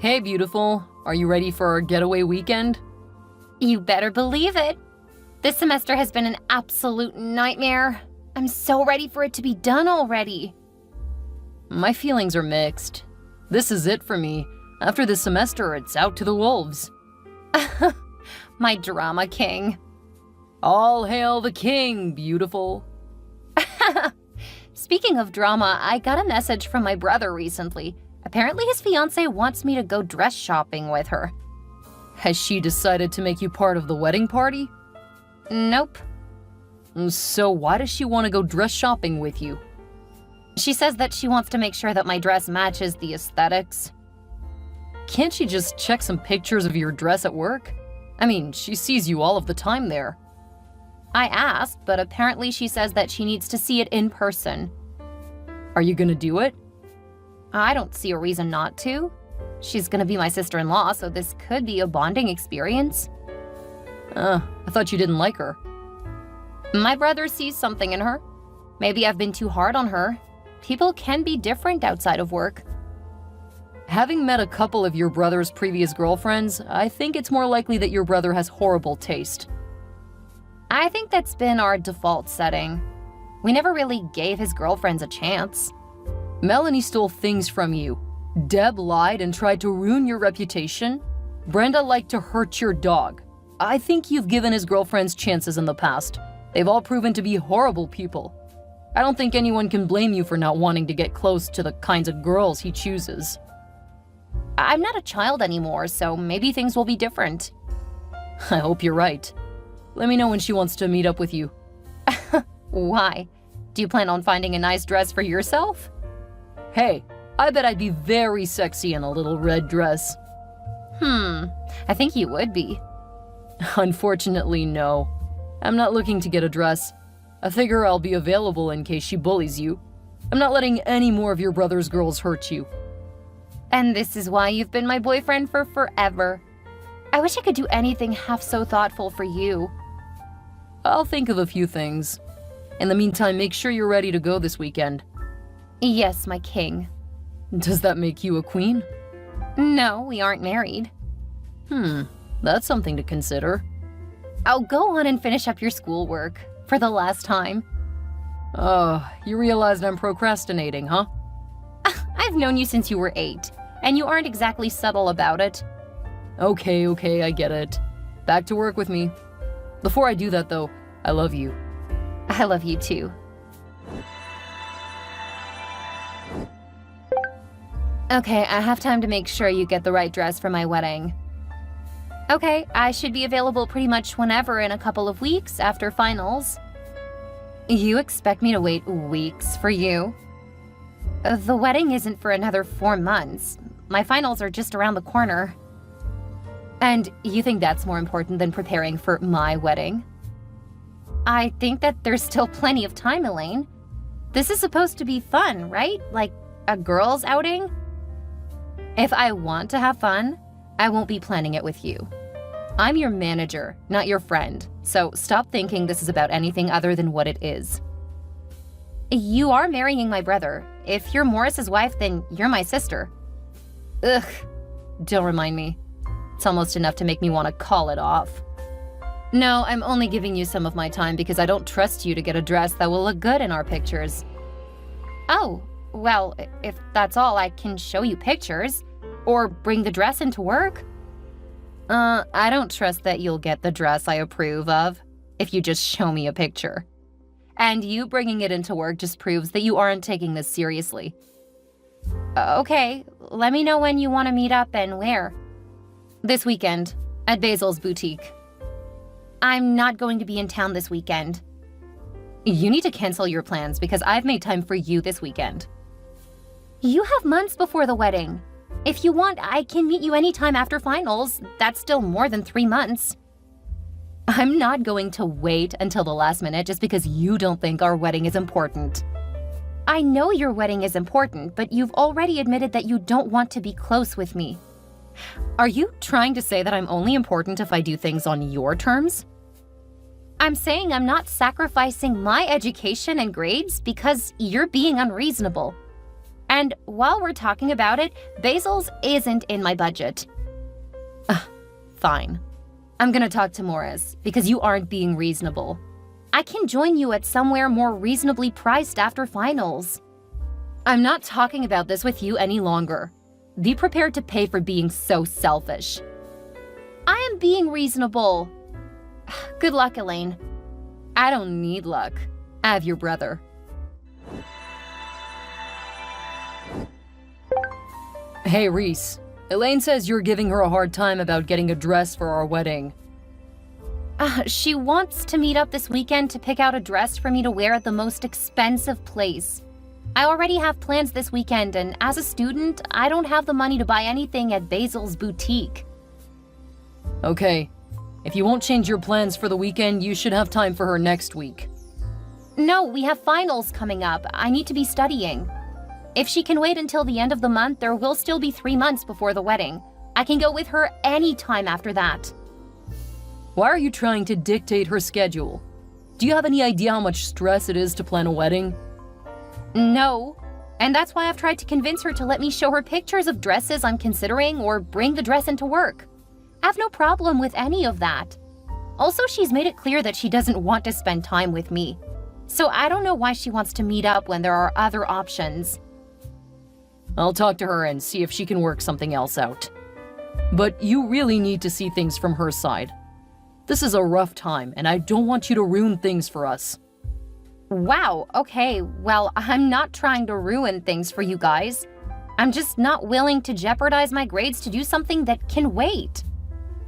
Hey, beautiful. Are you ready for our getaway weekend? You better believe it. This semester has been an absolute nightmare. I'm so ready for it to be done already. My feelings are mixed. This is it for me. After this semester, it's out to the wolves. My drama king. All hail the king, beautiful. Speaking of drama, I got a message from my brother recently. Apparently his fiancée wants me to go dress shopping with her. Has she decided to make you part of the wedding party? Nope. So why does she want to go dress shopping with you? She says that she wants to make sure that my dress matches the aesthetics. Can't she just check some pictures of your dress at work? I mean, she sees you all of the time there. I asked, but apparently she says that she needs to see it in person. Are you gonna do it? I don't see a reason not to. She's gonna be my sister-in-law, so this could be a bonding experience. I thought you didn't like her. My brother sees something in her. Maybe I've been too hard on her. People can be different outside of work. Having met a couple of your brother's previous girlfriends, I think it's more likely that your brother has horrible taste. I think that's been our default setting. We never really gave his girlfriends a chance. Melanie stole things from you. Deb lied and tried to ruin your reputation. Brenda liked to hurt your dog. I think you've given his girlfriends chances in the past. They've all proven to be horrible people. I don't think anyone can blame you for not wanting to get close to the kinds of girls he chooses. I'm not a child anymore, so maybe things will be different. I hope you're right. Let me know when she wants to meet up with you. Why? Do you plan on finding a nice dress for yourself? Hey, I bet I'd be very sexy in a little red dress. I think you would be. Unfortunately, no. I'm not looking to get a dress. I figure I'll be available in case she bullies you. I'm not letting any more of your brother's girls hurt you. And this is why you've been my boyfriend for forever. I wish I could do anything half so thoughtful for you. I'll think of a few things. In the meantime, make sure you're ready to go this weekend. Yes, my king. Does that make you a queen? No, we aren't married. That's something to consider. I'll go on and finish up your schoolwork for the last time. Oh, you realized I'm procrastinating, huh? I've known you since you were 8, and you aren't exactly subtle about it. Okay, I get it. Back to work with me. Before I do that, though, I love you. I love you too. Okay, I have time to make sure you get the right dress for my wedding. Okay, I should be available pretty much whenever in a couple of weeks after finals. You expect me to wait weeks for you? The wedding isn't for another 4 months. My finals are just around the corner. And you think that's more important than preparing for my wedding? I think that there's still plenty of time, Elaine. This is supposed to be fun, right? Like a girls' outing? If I want to have fun, I won't be planning it with you. I'm your manager, not your friend, so stop thinking this is about anything other than what it is. You are marrying my brother. If you're Morris's wife, then you're my sister. Ugh, don't remind me. It's almost enough to make me want to call it off. No, I'm only giving you some of my time because I don't trust you to get a dress that will look good in our pictures. Oh, well, if that's all, I can show you pictures. Or bring the dress into work. I don't trust that you'll get the dress I approve of if you just show me a picture. And you bringing it into work just proves that you aren't taking this seriously. Okay, let me know when you want to meet up and where. This weekend, at Basil's boutique. I'm not going to be in town this weekend. You need to cancel your plans because I've made time for you this weekend. You have months before the wedding. If you want, I can meet you anytime after finals. That's still more than 3 months. I'm not going to wait until the last minute just because you don't think our wedding is important. I know your wedding is important, but you've already admitted that you don't want to be close with me. Are you trying to say that I'm only important if I do things on your terms? I'm saying I'm not sacrificing my education and grades because you're being unreasonable. And while we're talking about it, Basil's isn't in my budget. Fine. I'm gonna talk to Morris, because you aren't being reasonable. I can join you at somewhere more reasonably priced after finals. I'm not talking about this with you any longer. Be prepared to pay for being so selfish. I am being reasonable. Good luck, Elaine. I don't need luck. I have your brother. Hey, Reese. Elaine says you're giving her a hard time about getting a dress for our wedding. She wants to meet up this weekend to pick out a dress for me to wear at the most expensive place. I already have plans this weekend, and as a student, I don't have the money to buy anything at Basil's boutique. Okay. If you won't change your plans for the weekend, you should have time for her next week. No, we have finals coming up. I need to be studying. If she can wait until the end of the month, there will still be 3 months before the wedding. I can go with her anytime after that. Why are you trying to dictate her schedule? Do you have any idea how much stress it is to plan a wedding? No. And that's why I've tried to convince her to let me show her pictures of dresses I'm considering or bring the dress into work. I have no problem with any of that. Also, she's made it clear that she doesn't want to spend time with me. So I don't know why she wants to meet up when there are other options. I'll talk to her and see if she can work something else out. But you really need to see things from her side. This is a rough time, and I don't want you to ruin things for us. Wow, okay, well, I'm not trying to ruin things for you guys. I'm just not willing to jeopardize my grades to do something that can wait.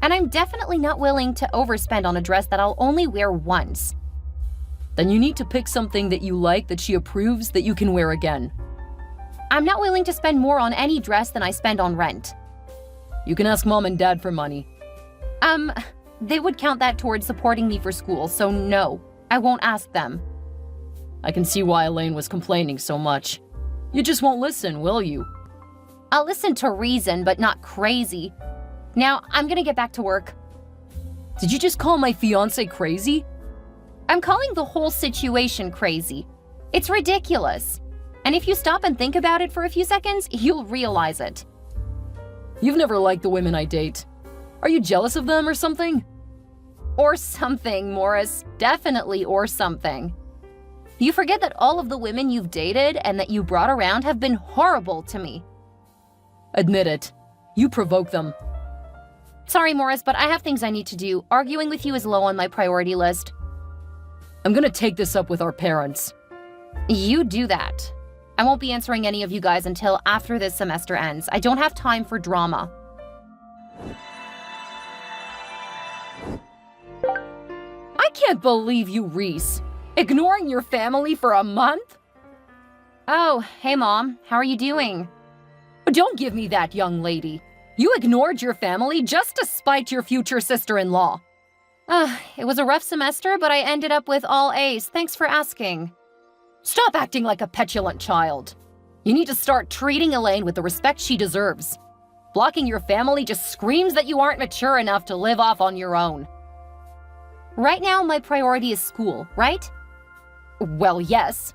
And I'm definitely not willing to overspend on a dress that I'll only wear once. Then you need to pick something that you like that she approves that you can wear again. I'm not willing to spend more on any dress than I spend on rent. You can ask Mom and Dad for money. They would count that towards supporting me for school, so no, I won't ask them. I can see why Elaine was complaining so much. You just won't listen, will you? I'll listen to reason, but not crazy. Now, I'm gonna get back to work. Did you just call my fiancé crazy? I'm calling the whole situation crazy. It's ridiculous. And if you stop and think about it for a few seconds, you'll realize it. You've never liked the women I date. Are you jealous of them or something? Or something, Morris. Definitely or something. You forget that all of the women you've dated and that you brought around have been horrible to me. Admit it. You provoke them. Sorry, Morris, but I have things I need to do. Arguing with you is low on my priority list. I'm gonna take this up with our parents. You do that. I won't be answering any of you guys until after this semester ends. I don't have time for drama. I can't believe you, Reese. Ignoring your family for a month? Oh, hey Mom. How are you doing? Don't give me that, young lady. You ignored your family just to spite your future sister-in-law. It was a rough semester, but I ended up with all A's. Thanks for asking. Stop acting like a petulant child. You need to start treating Elaine with the respect she deserves. Blocking your family just screams that you aren't mature enough to live off on your own. Right now, my priority is school, right? Well, yes.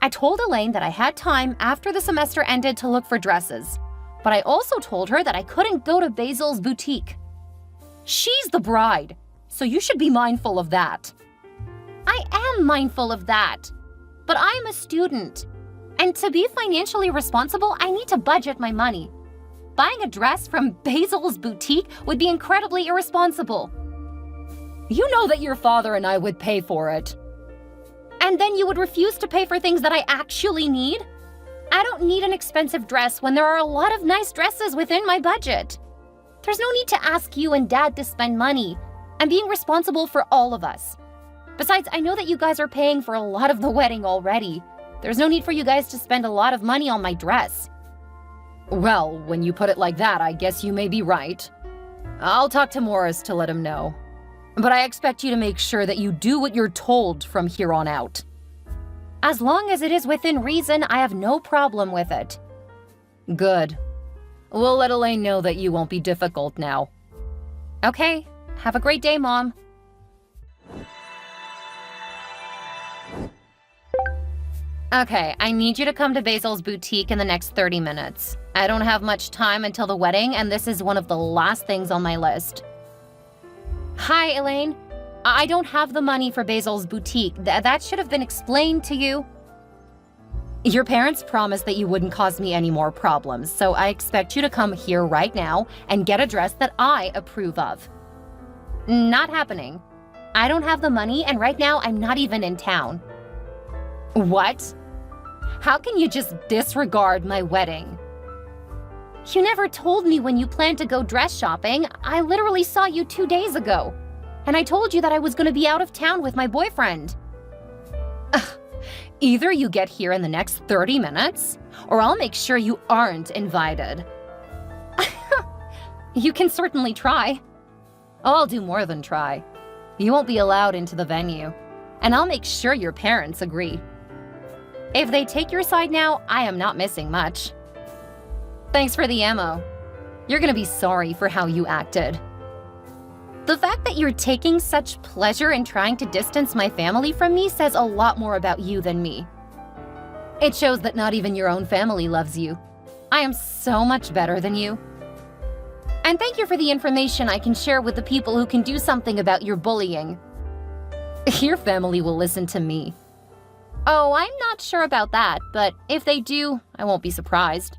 I told Elaine that I had time after the semester ended to look for dresses, but I also told her that I couldn't go to Basil's boutique. She's the bride, so you should be mindful of that. I am mindful of that, but I am a student, and to be financially responsible, I need to budget my money. Buying a dress from Basil's boutique would be incredibly irresponsible. You know that your father and I would pay for it. And then you would refuse to pay for things that I actually need? I don't need an expensive dress when there are a lot of nice dresses within my budget. There's no need to ask you and Dad to spend money. I'm being responsible for all of us. Besides, I know that you guys are paying for a lot of the wedding already. There's no need for you guys to spend a lot of money on my dress. Well, when you put it like that, I guess you may be right. I'll talk to Morris to let him know. But I expect you to make sure that you do what you're told from here on out. As long as it is within reason, I have no problem with it. Good. We'll let Elaine know that you won't be difficult now. Okay. Have a great day, Mom. Okay, I need you to come to Basil's boutique in the next 30 minutes. I don't have much time until the wedding, and this is one of the last things on my list. Hi, Elaine. I don't have the money for Basil's boutique. That should have been explained to you. Your parents promised that you wouldn't cause me any more problems, so I expect you to come here right now and get a dress that I approve of. Not happening. I don't have the money, and right now I'm not even in town. What? How can you just disregard my wedding? You never told me when you planned to go dress shopping. I literally saw you 2 days ago. And I told you that I was going to be out of town with my boyfriend. Either you get here in the next 30 minutes, or I'll make sure you aren't invited. You can certainly try. I'll do more than try. You won't be allowed into the venue, and I'll make sure your parents agree. If they take your side now, I am not missing much. Thanks for the ammo. You're gonna be sorry for how you acted. The fact that you're taking such pleasure in trying to distance my family from me says a lot more about you than me. It shows that not even your own family loves you. I am so much better than you. And thank you for the information I can share with the people who can do something about your bullying. Your family will listen to me. Oh, I'm not sure about that, but if they do, I won't be surprised.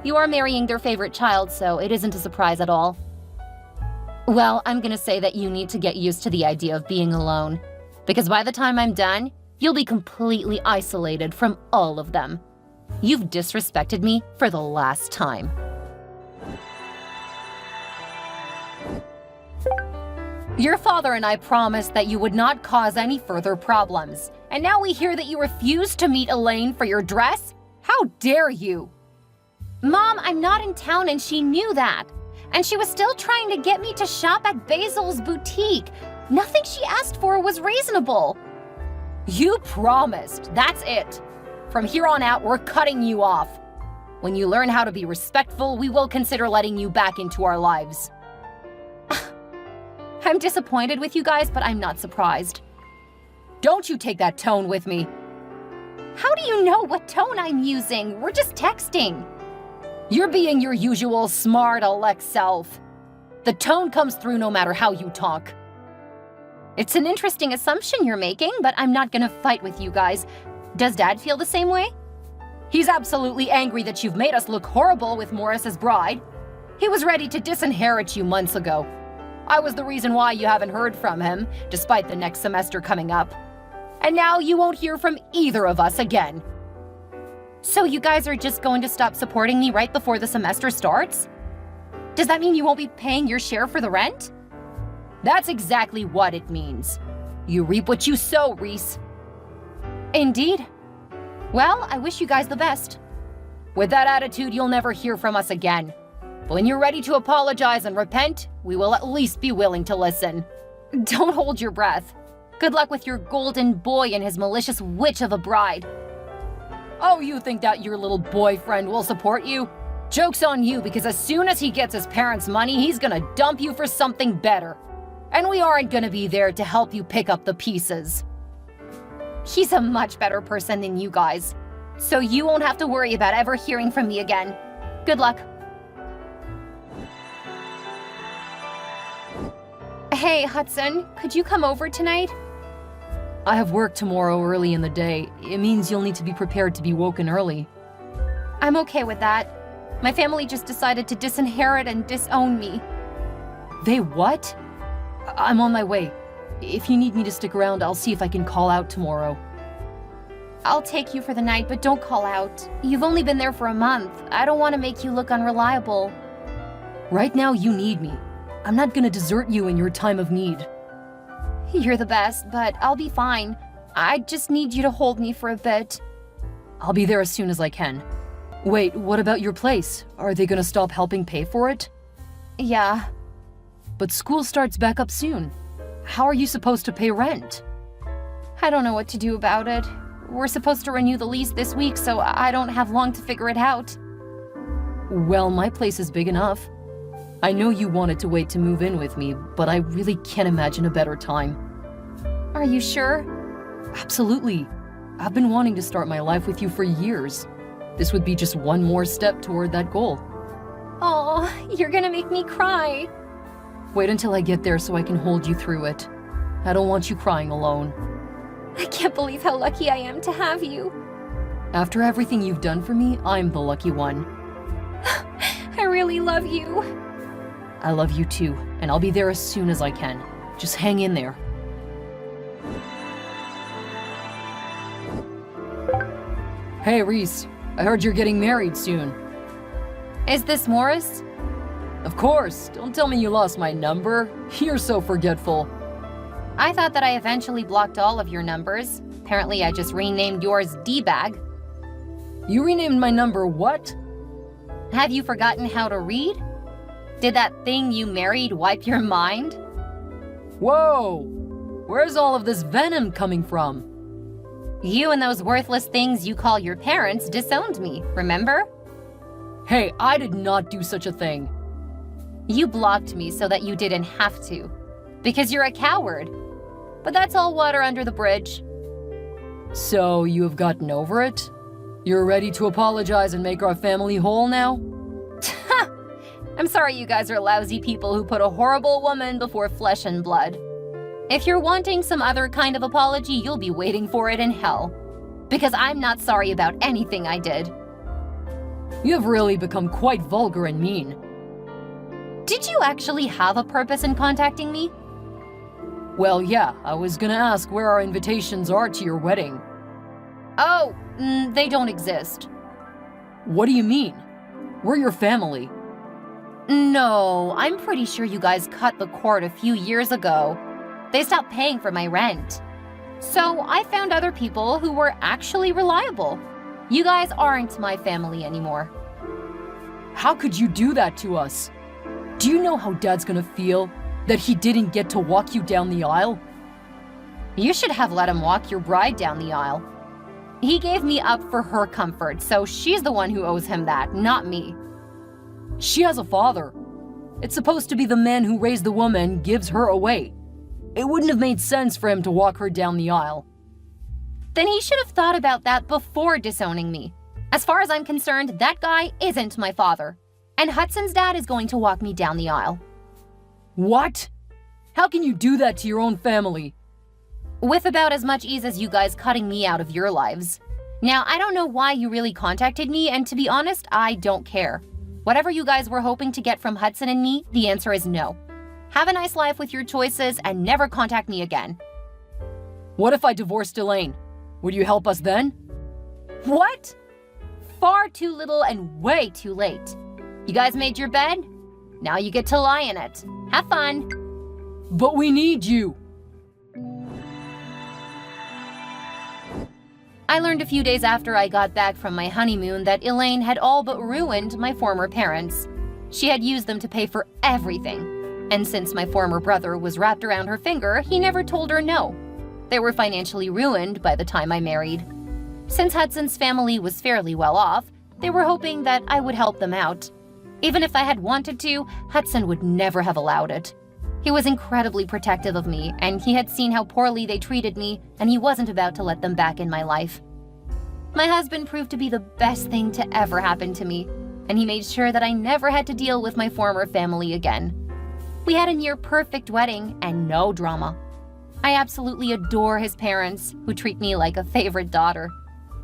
You are marrying their favorite child, so it isn't a surprise at all. Well, I'm gonna say that you need to get used to the idea of being alone, because by the time I'm done, you'll be completely isolated from all of them. You've disrespected me for the last time. Your father and I promised that you would not cause any further problems, and now we hear that you refused to meet Elaine for your dress? How dare you? Mom, I'm not in town and she knew that. And she was still trying to get me to shop at Basil's boutique. Nothing she asked for was reasonable. You promised, that's it. From here on out, we're cutting you off. When you learn how to be respectful, we will consider letting you back into our lives. I'm disappointed with you guys, but I'm not surprised. Don't you take that tone with me. How do you know what tone I'm using? We're just texting. You're being your usual smart Alex self. The tone comes through no matter how you talk. It's an interesting assumption you're making, but I'm not gonna fight with you guys. Does Dad feel the same way? He's absolutely angry that you've made us look horrible with Morris's bride. He was ready to disinherit you months ago. I was the reason why you haven't heard from him, despite the next semester coming up. And now you won't hear from either of us again. So you guys are just going to stop supporting me right before the semester starts? Does that mean you won't be paying your share for the rent? That's exactly what it means. You reap what you sow, Reese. Indeed. Well, I wish you guys the best. With that attitude, you'll never hear from us again. But when you're ready to apologize and repent, we will at least be willing to listen. Don't hold your breath. Good luck with your golden boy and his malicious witch of a bride. Oh, you think that your little boyfriend will support you? Joke's on you, because as soon as he gets his parents' money, he's gonna dump you for something better. And we aren't gonna be there to help you pick up the pieces. He's a much better person than you guys, so you won't have to worry about ever hearing from me again. Good luck. Hey, Hudson, could you come over tonight? I have work tomorrow early in the day. It means you'll need to be prepared to be woken early. I'm okay with that. My family just decided to disinherit and disown me. They what? I'm on my way. If you need me to stick around, I'll see if I can call out tomorrow. I'll take you for the night, but don't call out. You've only been there for a month. I don't want to make you look unreliable. Right now, you need me. I'm not gonna desert you in your time of need. You're the best, but I'll be fine. I just need you to hold me for a bit. I'll be there as soon as I can. Wait, what about your place? Are they gonna stop helping pay for it? Yeah. But school starts back up soon. How are you supposed to pay rent? I don't know what to do about it. We're supposed to renew the lease this week, so I don't have long to figure it out. Well, my place is big enough. I know you wanted to wait to move in with me, but I really can't imagine a better time. Are you sure? Absolutely. I've been wanting to start my life with you for years. This would be just one more step toward that goal. Oh, you're gonna make me cry. Wait until I get there so I can hold you through it. I don't want you crying alone. I can't believe how lucky I am to have you. After everything you've done for me, I'm the lucky one. I really love you. I love you too, and I'll be there as soon as I can. Just hang in there. Hey, Reese. I heard you're getting married soon. Is this Morris? Of course. Don't tell me you lost my number. You're so forgetful. I thought that I eventually blocked all of your numbers. Apparently, I just renamed yours D-Bag. You renamed my number what? Have you forgotten how to read? Did that thing you married wipe your mind? Whoa! Where's all of this venom coming from? You and those worthless things you call your parents disowned me, remember? Hey, I did not do such a thing. You blocked me so that you didn't have to. Because you're a coward. But that's all water under the bridge. So, you have gotten over it? You're ready to apologize and make our family whole now? I'm sorry you guys are lousy people who put a horrible woman before flesh and blood. If you're wanting some other kind of apology, you'll be waiting for it in hell. Because I'm not sorry about anything I did. You have really become quite vulgar and mean. Did you actually have a purpose in contacting me? Well, yeah, I was gonna ask where our invitations are to your wedding. Oh, they don't exist. What do you mean? We're your family. No, I'm pretty sure you guys cut the cord a few years ago. They stopped paying for my rent. So I found other people who were actually reliable. You guys aren't my family anymore. How could you do that to us? Do you know how Dad's gonna feel? That he didn't get to walk you down the aisle? You should have let him walk your bride down the aisle. He gave me up for her comfort, so she's the one who owes him that, not me. She has a father. It's supposed to be the man who raised the woman gives her away. It wouldn't have made sense for him to walk her down the aisle. Then he should have thought about that before disowning me. As far as I'm concerned, that guy isn't my father. And Hudson's dad is going to walk me down the aisle. What? How can you do that to your own family? With about as much ease as you guys cutting me out of your lives. Now, I don't know why you really contacted me, and to be honest, I don't care. Whatever you guys were hoping to get from Hudson and me, the answer is no. Have a nice life with your choices and never contact me again. What if I divorced Elaine? Would you help us then? What? Far too little and way too late. You guys made your bed? Now you get to lie in it. Have fun. But we need you. I learned a few days after I got back from my honeymoon that Elaine had all but ruined my former parents. She had used them to pay for everything. And since my former brother was wrapped around her finger, he never told her no. They were financially ruined by the time I married. Since Hudson's family was fairly well off, they were hoping that I would help them out. Even if I had wanted to, Hudson would never have allowed it. He was incredibly protective of me, and he had seen how poorly they treated me, and he wasn't about to let them back in my life. My husband proved to be the best thing to ever happen to me, and he made sure that I never had to deal with my former family again. We had a near-perfect wedding and no drama. I absolutely adore his parents, who treat me like a favorite daughter.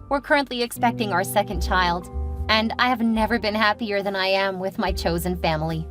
We're currently expecting our second child, and I have never been happier than I am with my chosen family.